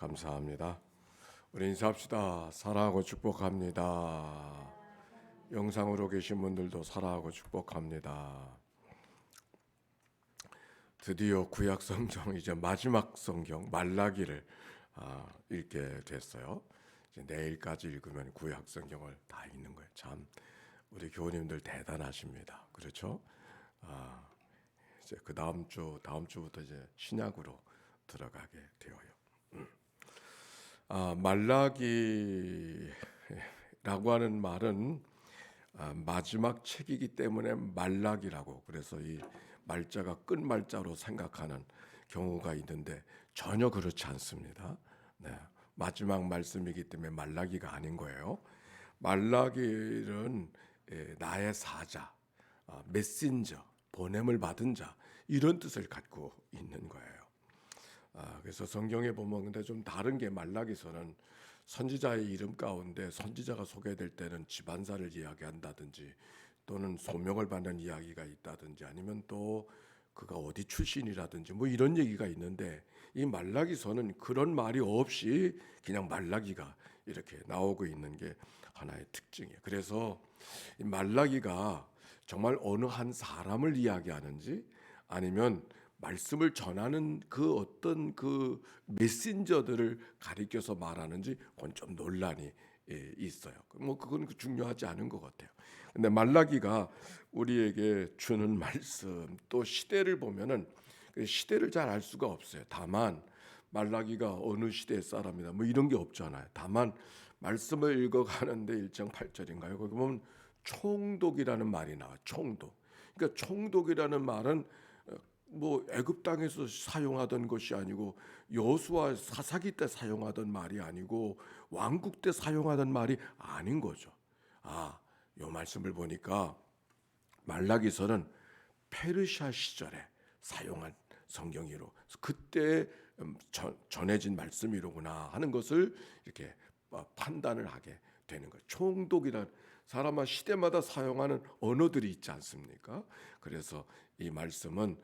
감사합니다. 우리 인사합시다. 사랑하고 축복합니다. 영상으로 계신 분들도 사랑하고 축복합니다. 드디어 구약 성경 이제 마지막 성경 말라기를 읽게 됐어요. 이제 내일까지 읽으면 구약 성경을 다 읽는 거예요. 참 우리 교우님들 대단하십니다. 그렇죠? 이제 그 다음 주부터 이제 신약으로 들어가게 되어요. 말라기라고 하는 말은 마지막 책이기 때문에 말라기라고, 그래서 이 말자가 끝말자로 생각하는 경우가 있는데 전혀 그렇지 않습니다. 네, 마지막 말씀이기 때문에 말라기가 아닌 거예요. 말라기는 나의 사자, 메신저, 보냄을 받은 자, 이런 뜻을 갖고 있는 거예요. 그래서 성경에 보면 근데 좀 다른 게, 말라기서는 선지자의 이름 가운데 선지자가 소개될 때는 집안사를 이야기한다든지 또는 소명을 받는 이야기가 있다든지 아니면 또 그가 어디 출신이라든지 뭐 이런 얘기가 있는데, 이 말라기서는 그런 말이 없이 그냥 말라기가 이렇게 나오고 있는 게 하나의 특징이에요. 그래서 이 말라기가 정말 어느 한 사람을 이야기하는지 아니면 말씀을 전하는 그 어떤 그 메신저들을 가리켜서 말하는지 그건 좀 논란이 있어요. 뭐 그건 중요하지 않은 것 같아요. 근데 말라기가 우리에게 주는 말씀, 또 시대를 보면은 그 시대를 잘 알 수가 없어요. 다만 말라기가 어느 시대의 사람이다 뭐 이런 게 없잖아요. 다만 말씀을 읽어가는데 1장 8절인가요? 거기 보면 총독이라는 말이 나와. 총독. 그러니까 총독이라는 말은 뭐 애굽 땅에서 사용하던 것이 아니고 여호수아 사사기 때 사용하던 말이 아니고 왕국 때 사용하던 말이 아닌 거죠. 요 말씀을 보니까 말라기서는 페르시아 시절에 사용한 성경이로 그때 전해진 말씀이로구나 하는 것을 이렇게 판단을 하게 되는 거예요. 총독이란 사람은 시대마다 사용하는 언어들이 있지 않습니까? 그래서 이 말씀은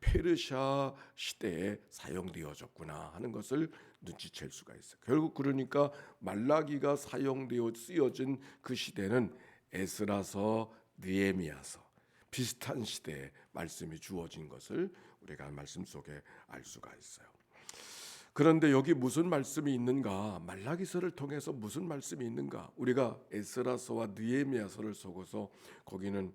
페르시아 시대에 사용되어졌구나 하는 것을 눈치챌 수가 있어요. 결국 그러니까 말라기가 사용되어 쓰여진 그 시대는 에스라서, 느헤미야서 비슷한 시대에 말씀이 주어진 것을 우리가 말씀 속에 알 수가 있어요. 그런데 여기 무슨 말씀이 있는가? 말라기서를 통해서 무슨 말씀이 있는가? 우리가 에스라서와 느헤미야서를 속어서 거기는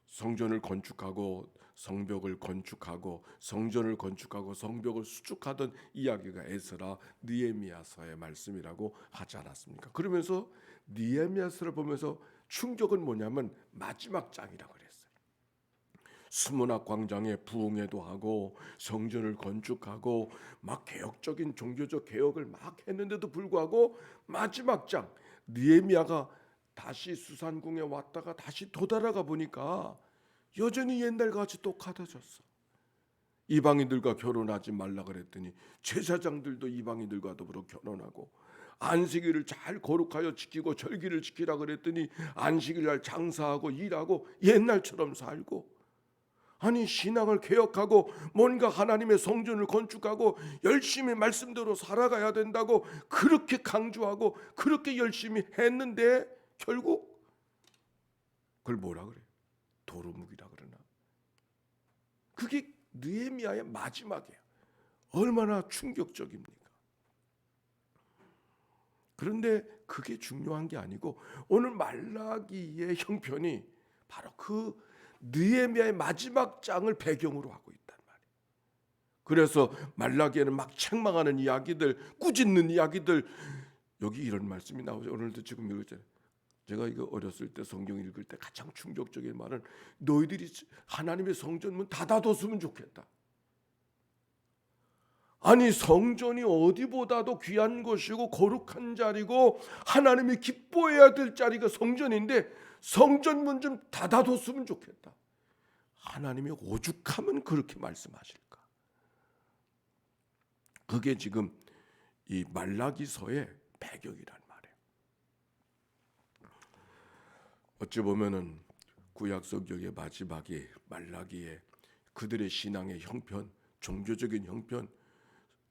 성전을 건축하고 성벽을 건축하고 성전을 건축하고 성벽을 수축하던 이야기가 에스라 느헤미야서의 말씀이라고 하지 않았습니까? 그러면서 느헤미야서를 보면서 충격은 뭐냐면 마지막 장이라고 그랬어요. 수문학 광장에 부흥회도 하고 성전을 건축하고 막 개혁적인 종교적 개혁을 막 했는데도 불구하고 마지막 장 느헤미야가 다시 수산궁에 왔다가 다시 도달아가 보니까 여전히 옛날같이 똑같아졌어. 이방인들과 결혼하지 말라 그랬더니 제사장들도 이방인들과 더불어 결혼하고, 안식일을 잘 거룩하여 지키고 절기를 지키라 그랬더니 안식일날 장사하고 일하고 옛날처럼 살고, 아니 신앙을 개혁하고 뭔가 하나님의 성전을 건축하고 열심히 말씀대로 살아가야 된다고 그렇게 강조하고 그렇게 열심히 했는데 결국 그걸 뭐라 그래? 도루묵이라 그러나? 그게 느헤미야의 마지막이에요. 얼마나 충격적입니까? 그런데 그게 중요한 게 아니고 오늘 말라기의 형편이 바로 그 느헤미야의 마지막 장을 배경으로 하고 있단 말이에요. 그래서 말라기에는 막 책망하는 이야기들, 꾸짖는 이야기들, 여기 이런 말씀이 나오죠. 오늘도 지금 읽었잖아요. 제가 이거 어렸을 때 성경 읽을 때 가장 충격적인 말은 너희들이 하나님의 성전문 닫아뒀으면 좋겠다. 아니 성전이 어디보다도 귀한 것이고 거룩한 자리고 하나님이 기뻐해야 될 자리가 성전인데 성전문 좀 닫아뒀으면 좋겠다. 하나님이 오죽하면 그렇게 말씀하실까? 그게 지금 이 말라기서의 배경이란 말이에요. 어찌 보면은 구약 성경의 마지막에 말라기에 그들의 신앙의 형편, 종교적인 형편,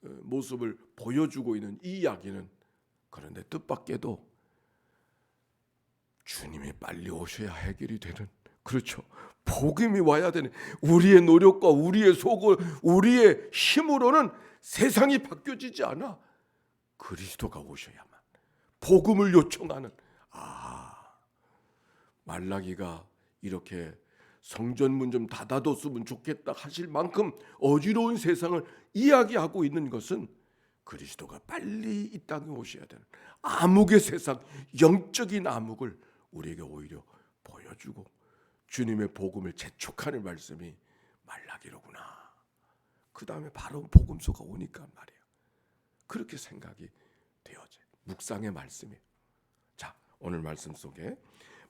모습을 보여주고 있는 이 이야기는, 그런데 뜻밖에도 주님이 빨리 오셔야 해결이 되는, 그렇죠, 복음이 와야 되는, 우리의 노력과 우리의 소고 우리의 힘으로는 세상이 바뀌어지지 않아. 그리스도가 오셔야만 복음을 요청하는, 말라기가 이렇게 성전 문 좀 닫아뒀으면 좋겠다 하실 만큼 어지러운 세상을 이야기하고 있는 것은 그리스도가 빨리 이 땅에 오셔야 되는 암흑의 세상, 영적인 암흑을 우리에게 오히려 보여주고 주님의 복음을 재촉하는 말씀이 말라기로구나. 그 다음에 바로 복음서가 오니까 말이에요. 그렇게 생각이 되어져. 묵상의 말씀이에요. 자, 오늘 말씀 속에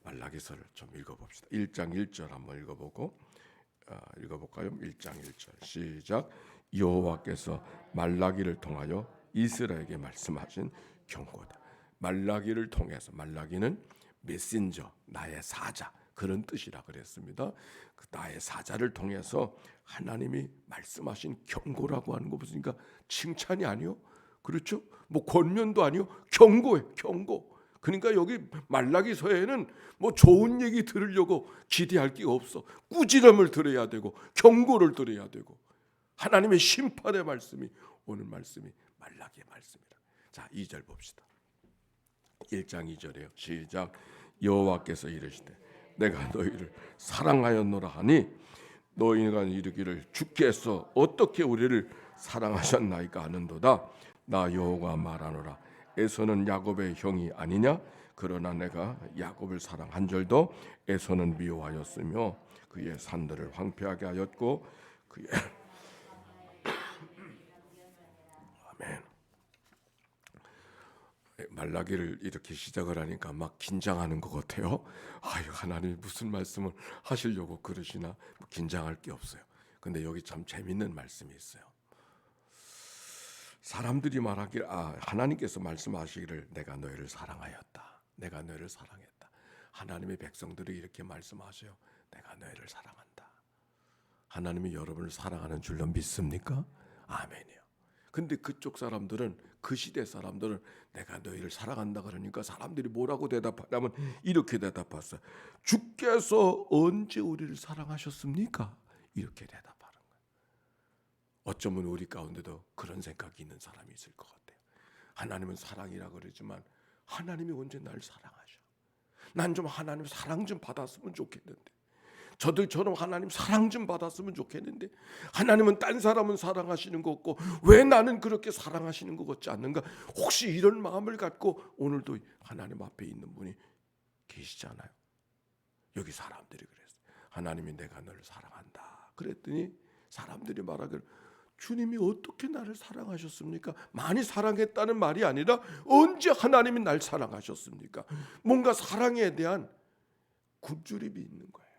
말라기서를 좀 읽어봅시다. 1장 1절 한번 읽어볼까요? 1장 1절 시작. 여호와께서 말라기를 통하여 이스라엘에게 말씀하신 경고다. 말라기를 통해서, 말라기는 메신저, 나의 사자, 그런 뜻이라 그랬습니다. 그 나의 사자를 통해서 하나님이 말씀하신 경고라고 하는 거 보니까 칭찬이 아니요, 그렇죠? 뭐 권면도 아니요, 경고예요, 경고. 그러니까 여기 말라기서에는 뭐 좋은 얘기 들으려고 기대할 게 없어. 꾸지람을 들어야 되고 경고를 들어야 되고 하나님의 심판의 말씀이, 오늘 말씀이 말라기의 말씀이다. 자, 2절 봅시다. 1장 2절이에요. 시작. 여호와께서 이르시되 내가 너희를 사랑하였노라 하니 너희가 이르기를 주께서 어떻게 우리를 사랑하셨나이까 하는도다. 나 여호와 말하노라. 에서는 야곱의 형이 아니냐? 그러나 내가 야곱을 사랑한 줄도 에서는 미워하였으며 그의 산들을 황폐하게 하였고 그의 아멘. 말라기를 이렇게 시작을 하니까 막 긴장하는 것 같아요. 아유, 하나님이 무슨 말씀을 하시려고 그러시나. 뭐 긴장할 게 없어요. 근데 여기 참 재밌는 말씀이 있어요. 사람들이 말하기를, 하나님께서 말씀하시기를 내가 너희를 사랑하였다. 내가 너희를 사랑했다. 하나님의 백성들이 이렇게 말씀하셔요. 내가 너희를 사랑한다. 하나님이 여러분을 사랑하는 줄로 믿습니까? 아멘이요. 근데 그쪽 사람들은, 그 시대 사람들은 내가 너희를 사랑한다 그러니까 사람들이 뭐라고 대답하냐면 이렇게 대답했어요. 주께서 언제 우리를 사랑하셨습니까? 이렇게 대답하는 거예요. 어쩌면 우리 가운데도 그런 생각이 있는 사람이 있을 것 같아요. 하나님은 사랑이라 그러지만 하나님이 언제 날 사랑하셔? 난 좀 하나님 사랑 좀 받았으면 좋겠는데, 저들처럼 하나님 사랑 좀 받았으면 좋겠는데, 하나님은 딴 사람은 사랑하시는 것 같고 왜 나는 그렇게 사랑하시는 것 같지 않는가? 혹시 이런 마음을 갖고 오늘도 하나님 앞에 있는 분이 계시잖아요. 여기 사람들이 그랬어요. 하나님이 내가 너를 사랑한다 그랬더니 사람들이 말하기를 주님이 어떻게 나를 사랑하셨습니까? 많이 사랑했다는 말이 아니라 언제 하나님이 날 사랑하셨습니까? 뭔가 사랑에 대한 굶주림이 있는 거예요.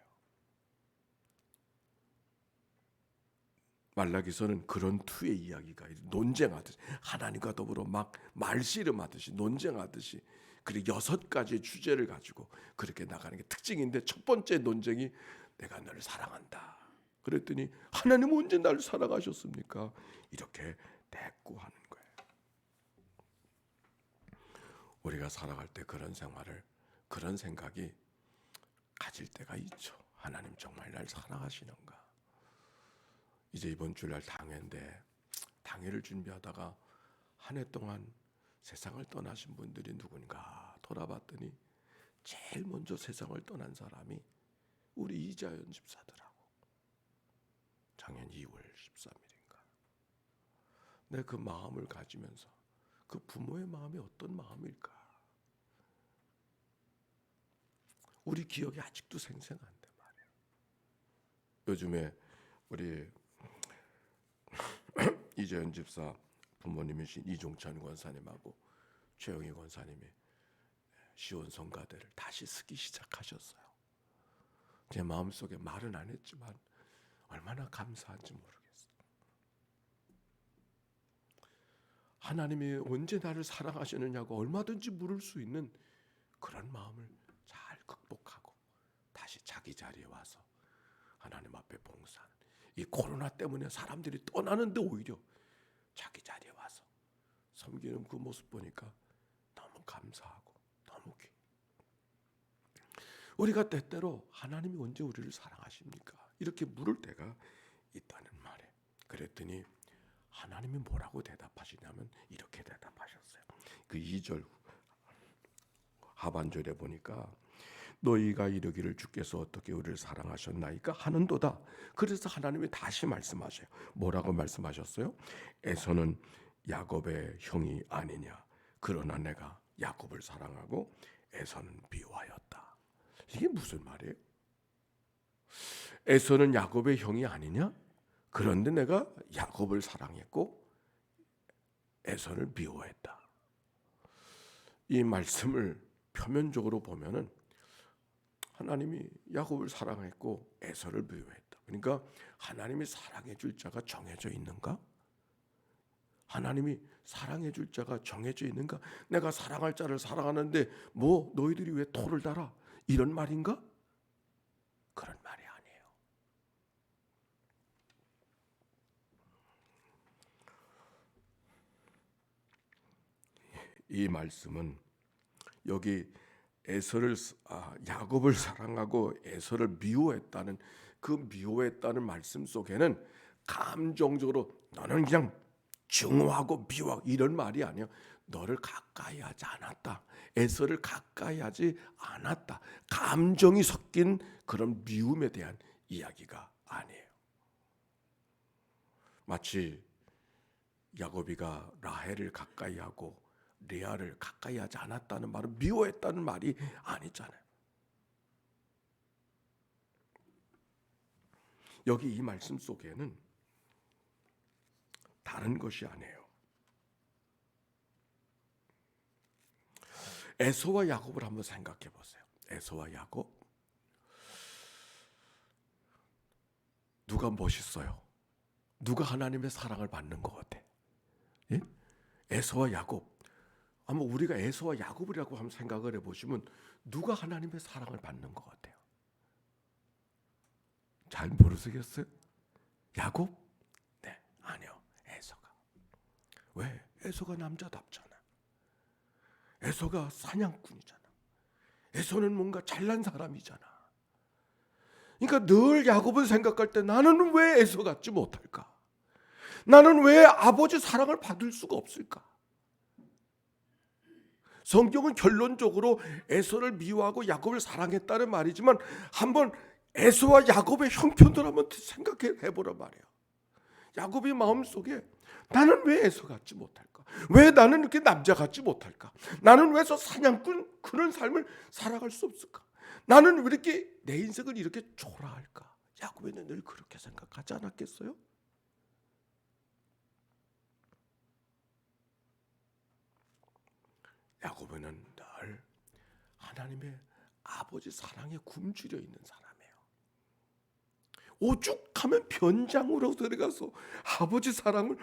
말라기서는 그런 투의 이야기가 논쟁하듯이, 하나님과 더불어 막 말씨름하듯이 논쟁하듯이, 그리고 6가지의 주제를 가지고 그렇게 나가는 게 특징인데, 첫 번째 논쟁이 내가 너를 사랑한다. 그랬더니 하나님은 언제 나를 사랑하셨습니까? 이렇게 대꾸하는 거예요. 우리가 살아갈 때 그런 생활을, 그런 생각이 가질 때가 있죠. 하나님 정말 날 사랑하시는가? 이제 이번 주날 당회인데, 당회를 준비하다가 한 해 동안 세상을 떠나신 분들이 누군가 돌아봤더니 제일 먼저 세상을 떠난 사람이 우리 이자연 집사더라고. 작년 2월 13일인가. 내 그 마음을 가지면서 그 부모의 마음이 어떤 마음일까? 우리 기억이 아직도 생생한데 말이에요. 요즘에 우리 이재현 집사 부모님이신 이종찬 권사님하고 최영희 권사님이 시온 성가대를 다시 쓰기 시작하셨어요. 제 마음속에 말은 안 했지만 얼마나 감사한지 모르겠어요. 하나님이 언제 나를 사랑하시느냐고 얼마든지 물을 수 있는 그런 마음을 잘 극복하고 다시 자기 자리에 와서 하나님 앞에 봉사하는, 이 코로나 때문에 사람들이 떠나는데 오히려 자기 자리에 섬기는 그 모습 보니까 너무 감사하고 너무 귀. 우리가 때때로 하나님이 언제 우리를 사랑하십니까? 이렇게 물을 때가 있다는 말이에요. 그랬더니 하나님이 뭐라고 대답하시냐면 이렇게 대답하셨어요. 그 2절 하반절에 보니까 너희가 이르기를 주께서 어떻게 우리를 사랑하셨나이까 하는도다. 그래서 하나님이 다시 말씀하셔요. 뭐라고 말씀하셨어요? 에서는 야곱의 형이 아니냐. 그러나 내가 야곱을 사랑하고 에서는 미워하였다. 이게 무슨 말이에요? 에서는 야곱의 형이 아니냐? 그런데 내가 야곱을 사랑했고 에서를 미워했다. 이 말씀을 표면적으로 보면은 하나님이 야곱을 사랑했고 에서를 미워했다. 그러니까 하나님이 사랑해 줄 자가 정해져 있는가? 하나님이 사랑해 줄 자가 정해져 있는가? 내가 사랑할 자를 사랑하는데 뭐 너희들이 왜 토를 달아? 이런 말인가? 그런 말이 아니에요. 이 말씀은 여기 야곱을 사랑하고 에서를 미워했다는 그 미워했다는 말씀 속에는 감정적으로 너는 그냥 증오하고 미워하고 이런 말이 아니에요. 너를 가까이 하지 않았다. 에서를 가까이 하지 않았다. 감정이 섞인 그런 미움에 대한 이야기가 아니에요. 마치 야곱이가 라헬을 가까이 하고 레아를 가까이 하지 않았다는 말은 미워했다는 말이 아니잖아요. 여기 이 말씀 속에는 다른 것이 아니에요. 에서와 야곱을 한번 생각해 보세요. 에서와 야곱 누가 멋있어요? 누가 하나님의 사랑을 받는 것 같아? 예? 에서와 야곱. 아마 우리가 에서와 야곱이라고 한번 생각을 해보시면 누가 하나님의 사랑을 받는 것 같아요? 잘 모르시겠어요? 야곱? 네, 아니요. 에서가. 왜? 에서가 남자답잖아. 에서가 사냥꾼이잖아. 에서는 뭔가 잘난 사람이잖아. 그러니까 늘 야곱을 생각할 때 나는 왜 에서 같지 못할까? 나는 왜 아버지 사랑을 받을 수가 없을까? 성경은 결론적으로 에서를 미워하고 야곱을 사랑했다는 말이지만 한번 에서와 야곱의 형편을 한번 생각해 보란 말이에요. 야곱의 마음속에 나는 왜 에서 같지 못할까? 왜 나는 이렇게 남자 같지 못할까? 나는 왜 저 사냥꾼 그런 삶을 살아갈 수 없을까? 나는 왜 이렇게 내 인생을 이렇게 초라할까? 야곱은 늘 그렇게 생각하지 않았겠어요? 야곱은 늘 하나님의 아버지 사랑에 굶주려 있는 사람이에요. 오죽하면 변장으로 들어가서 아버지 사랑을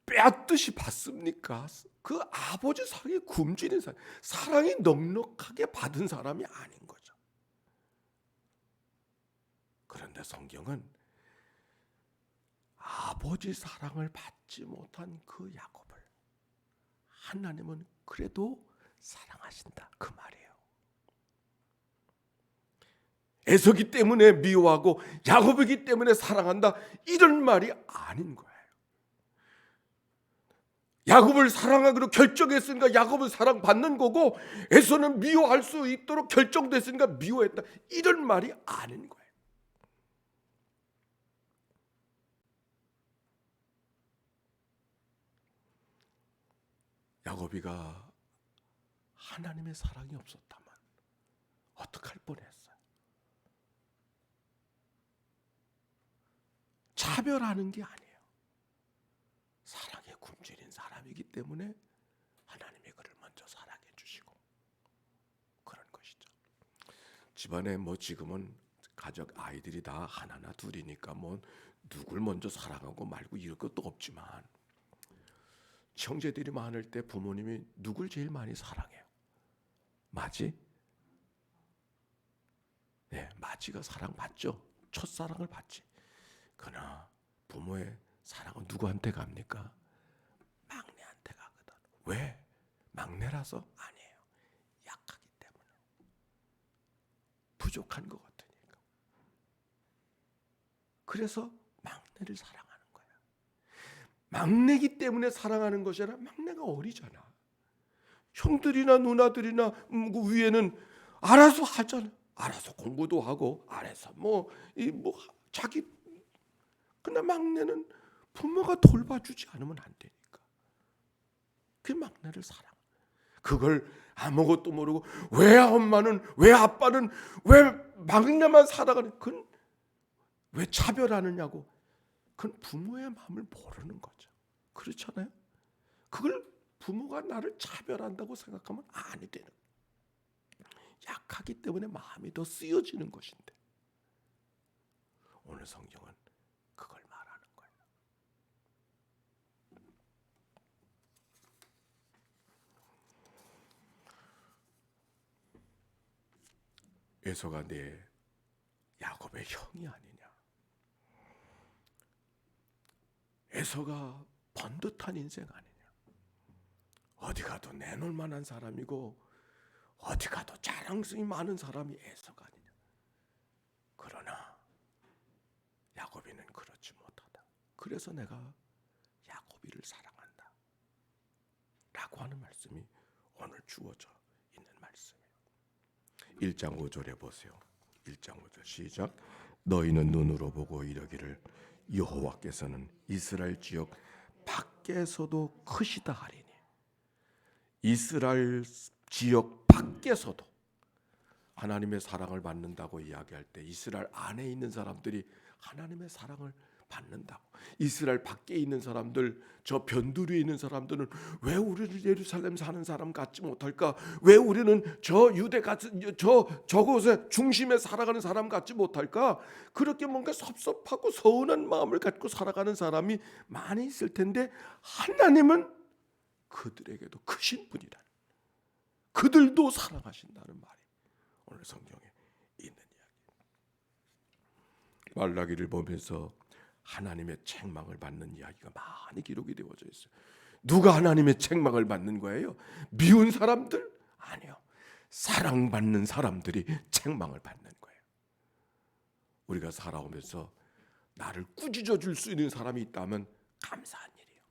빼앗듯이 받습니까? 그 아버지 사랑에 굶주린 사람, 사랑이 넉넉하게 받은 사람이 아닌 거죠. 그런데 성경은 아버지 사랑을 받지 못한 그 야곱을 하나님은 그래도 사랑하신다 그 말이에요. 에서기 때문에 미워하고 야곱이기 때문에 사랑한다 이런 말이 아닌 거예요. 야곱을 사랑하기로 결정했으니까 야곱을 사랑받는 거고 에서는 미워할 수 있도록 결정됐으니까 미워했다 이런 말이 아닌 거예요. 야곱이가 하나님의 사랑이 없었다면 어떡할 뻔했어요. 차별하는 게 아니에요. 사랑에 굶주린 사람이기 때문에 하나님이 그를 먼저 사랑해 주시고 그런 것이죠. 집안에 뭐 지금은 가족 아이들이 다 하나나 둘이니까 뭐 누굴 먼저 사랑하고 말고 이럴 것도 없지만 형제들이 많을 때 부모님이 누굴 제일 많이 사랑해요? 마지? 네, 마지가 사랑받죠. 첫사랑을 받지. 그러나 부모의 사랑은 누구한테 갑니까? 막내한테 왜? 막내라서? 아니에요. 약하기 때문에. 부족한 것 같으니까. 그래서 막내를 사랑하는 거야. 막내기 때문에 사랑하는 것이 아니라 막내가 어리잖아. 형들이나 누나들이나 그 위에는 알아서 하잖아. 알아서 공부도 하고 알아서 자기. 근데 막내는 부모가 돌봐주지 않으면 안 되니까. 그 막내를 사랑. 그걸 아무것도 모르고 왜 엄마는, 왜 아빠는, 왜 막내만 사랑하는, 그건 왜 차별하느냐고. 그건 부모의 마음을 모르는 거죠. 그렇잖아요. 그걸 부모가 나를 차별한다고 생각하면 아니 되는 거예요. 약하기 때문에 마음이 더 쓰여지는 것인데 오늘 성경은 그걸 말하는 거예요. 에서가 내 야곱의 형이 아니냐. 에서가 번듯한 인생 아니냐. 어디 가도 내놓을 만한 사람이고 어디 가도 자랑성이 많은 사람이 에서가 아니냐. 그러나 야곱이는 그렇지 못하다. 그래서 내가 야곱이를 사랑한다 라고 하는 말씀이 오늘 주어져 있는 말씀이에요. 1장 5절에 보세요. 1장 5절 시작. 너희는 눈으로 보고 이르기를 여호와께서는 이스라엘 지역 밖에서도 크시다 하리니. 이스라엘 지역 밖에서도 하나님의 사랑을 받는다고 이야기할 때 이스라엘 안에 있는 사람들이 하나님의 사랑을 받는다고. 이스라엘 밖에 있는 사람들, 저 변두리에 있는 사람들은 왜 우리는 예루살렘 사는 사람 같지 못할까? 왜 우리는 저 유대 같은 저곳에 중심에 살아가는 사람 같지 못할까? 그렇게 뭔가 섭섭하고 서운한 마음을 갖고 살아가는 사람이 많이 있을 텐데 하나님은 그들에게도 크신 분이다. 그들도 사랑하신다는 말이 오늘 성경에 있는 이야기. 말라기를 보면서 하나님의 책망을 받는 이야기가 많이 기록이 되어져 있어요. 누가 하나님의 책망을 받는 거예요? 미운 사람들? 아니요. 사랑받는 사람들이 책망을 받는 거예요. 우리가 살아오면서 나를 꾸짖어 줄 수 있는 사람이 있다면 감사한 일이에요.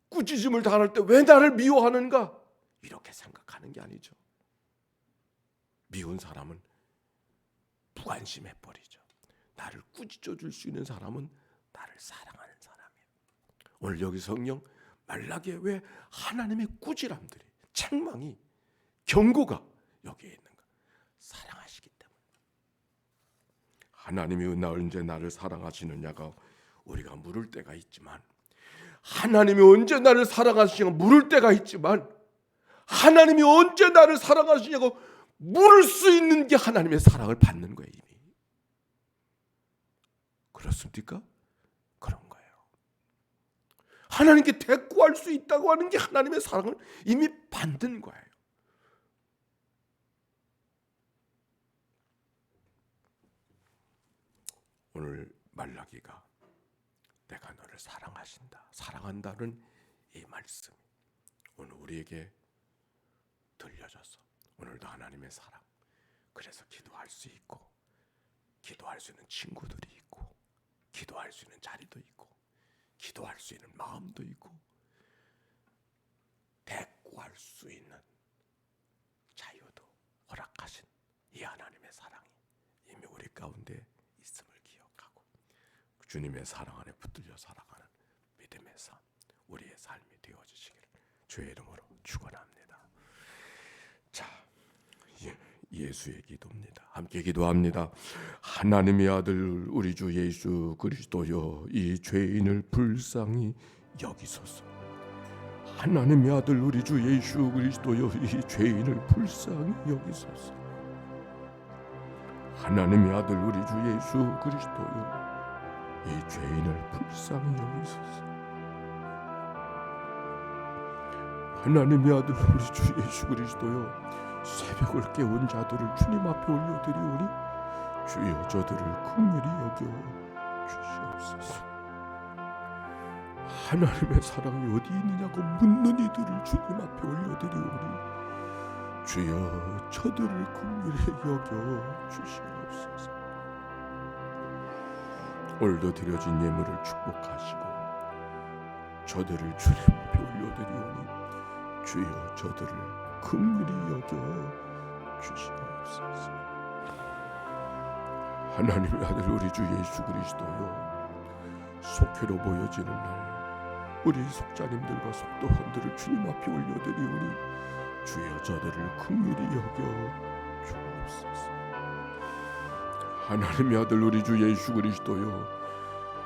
꾸짖음을 당할 때 왜 나를 미워하는가? 이렇게 생각하는 게 아니죠. 미운 사람은 무관심해 버리죠. 나를 꾸짖어 줄 수 있는 사람은 나를 사랑하는 사람이에요. 오늘 여기 성령 말라기에 왜 하나님의 꾸지람들이, 책망이, 경고가 여기에 있는가? 사랑하시기 때문에. 하나님이 언제 나를 사랑하시느냐가 우리가 물을 때가 있지만, 하나님이 언제 나를 사랑하시냐고 물을 때가 있지만, 하나님이 언제 나를 사랑하시냐고 물을 수 있는 게 하나님의 사랑을 받는 거예요. 이미. 그렇습니까? 그런 거예요. 하나님께 대꾸할 수 있다고 하는 게 하나님의 사랑을 이미 받는 거예요. 오늘 말라기가 내가 너를 사랑하신다, 사랑한다는 이 말씀이 오늘 우리에게 들려져서 오늘도 하나님의 사랑, 그래서 기도할 수 있고, 기도할 수 있는 친구들이 있고, 기도할 수 있는 자리도 있고, 기도할 수 있는 마음도 있고, 대꾸할 수 있는 자유도 허락하신 이 하나님의 사랑이 이미 우리 가운데 있음을 기억하고 주님의 사랑 안에 붙들려 살아가는 믿음의 삶, 우리의 삶이 되어지시기를 주의 이름으로 축원합니다. 자, 예수의 기도입니다. 함께 기도합니다. 하나님의 아들 우리 주 예수 그리스도여, 이 죄인을 불쌍히 여기소서. 하나님의 아들 우리 주 예수 그리스도여, 이 죄인을 불쌍히 여기소서. 하나님의 아들 우리 주 예수 그리스도여, 이 죄인을 불쌍히 여기소서. 하나님의 아들 우리 주 예수 그리스도여, 새벽을 깨운 자들을 주님 앞에 올려드리오니 주여 저들을 긍휼히 여겨 주시옵소서. 하나님의 사랑이 어디 있느냐고 묻는 이들을 주님 앞에 올려드리오니 주여 저들을 긍휼히 여겨 주시옵소서. 오늘도 드려진 예물을 축복하시고 저들을 주님 앞에 올려드리오니 주여 저들을 긍휼히 여겨 주시옵소서. 하나님의 아들 우리 주 예수 그리스도여, 속회로 모여지는 날 우리 속자님들과 속도원들을 주님 앞에 올려드리오니 주여 저들을 긍휼히 여겨 주옵소서. 하나님의 아들 우리 주 예수 그리스도여,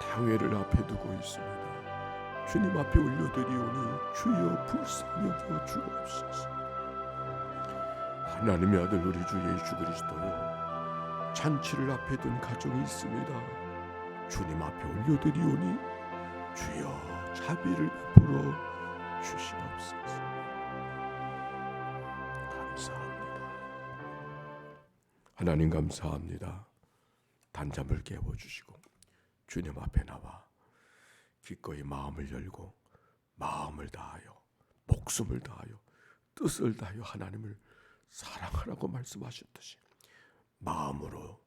당회를 앞에 두고 있습니다. 주님 앞에 올려드리오니 주여 불쌍히 여겨 주옵소서. 하나님의 아들 우리 주 예수 그리스도여, 잔치를 앞에 둔 가정이 있습니다. 주님 앞에 올려드리오니 주여 자비를 베풀어 주시옵소서. 감사합니다. 하나님 감사합니다. 단잠을 깨워주시고 주님 앞에 나와 기꺼이 마음을 열고 마음을 다하여 목숨을 다하여 뜻을 다하여 하나님을 사랑하라고 말씀하셨듯이 마음으로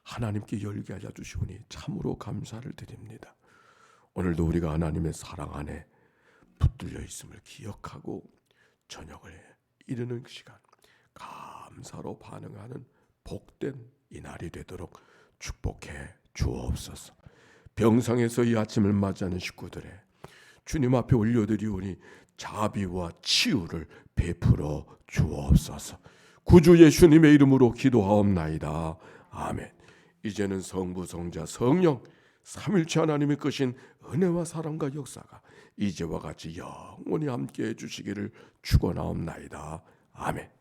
하나님께 열게 하여 주시오니 참으로 감사를 드립니다. 오늘도 우리가 하나님의 사랑 안에 붙들려 있음을 기억하고 저녁을 이르는 시간 감사로 반응하는 복된 이 날이 되도록 축복해 주옵소서. 병상에서 이 아침을 맞이하는 식구들의 주님 앞에 올려드리오니 자비와 치유를 베풀어 주옵소서. 구주 예수님의 이름으로 기도하옵나이다. 아멘. 이제는 성부, 성자, 성령 삼일체 하나님의 크신 은혜와 사랑과 역사가 이제와 같이 영원히 함께해 주시기를 축원하옵나이다. 아멘.